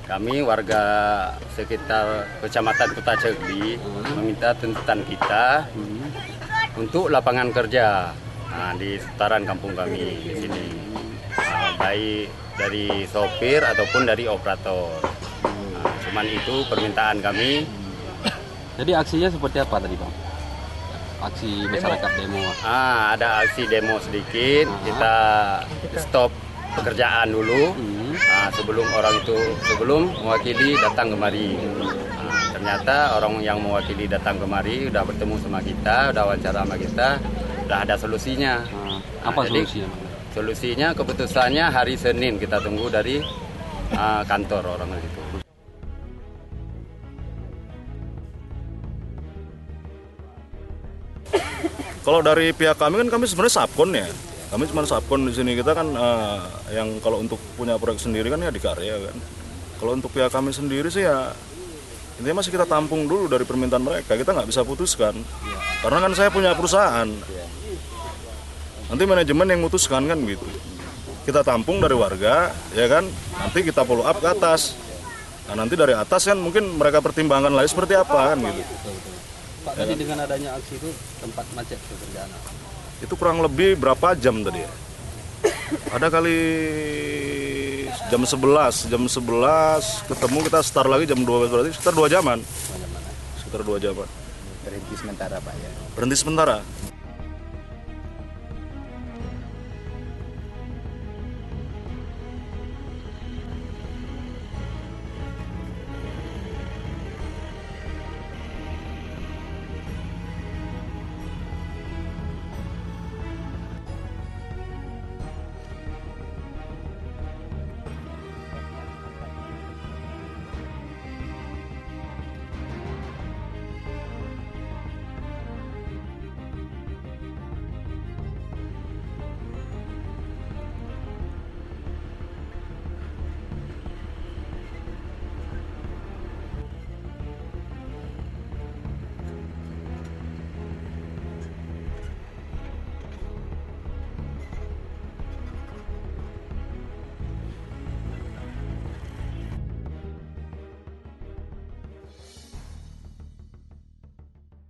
Kami warga sekitar Kecamatan Kota Cegdi meminta tuntutan kita untuk lapangan kerja di seputaran kampung kami di sini, baik dari sopir ataupun dari operator. Cuman itu permintaan kami. Jadi aksinya seperti apa tadi, Bang? Aksi masyarakat demo. Ada aksi demo sedikit, kita stop pekerjaan dulu sebelum mewakili datang kemari. Ternyata orang yang mewakili datang kemari udah bertemu sama kita, udah wawancara sama kita, udah ada solusinya. Apa jadi, solusinya? Solusinya keputusannya hari Senin kita tunggu dari kantor orang itu. Kalau dari pihak kami kan kami sebenarnya subkon ya. Kami cuma subkon di sini, kita kan yang kalau untuk punya proyek sendiri kan ya di karya kan. Kalau untuk pihak kami sendiri sih ya intinya masih kita tampung dulu dari permintaan mereka, kita nggak bisa putuskan. Karena kan saya punya perusahaan. Nanti manajemen yang memutuskan kan gitu. Kita tampung dari warga ya kan, nanti kita follow up ke atas. Nah, nanti dari atas kan mungkin mereka pertimbangkan lagi seperti apa kan gitu. Pak, tadi dengan adanya aksi itu tempat macet pekerjaan. Itu kurang lebih berapa jam tadi ya? Ada kali jam 11 ketemu, kita start lagi jam 12, berarti sekitar 2 jaman. Sekitar 2 jaman. Berhenti sementara Pak ya? Berhenti sementara.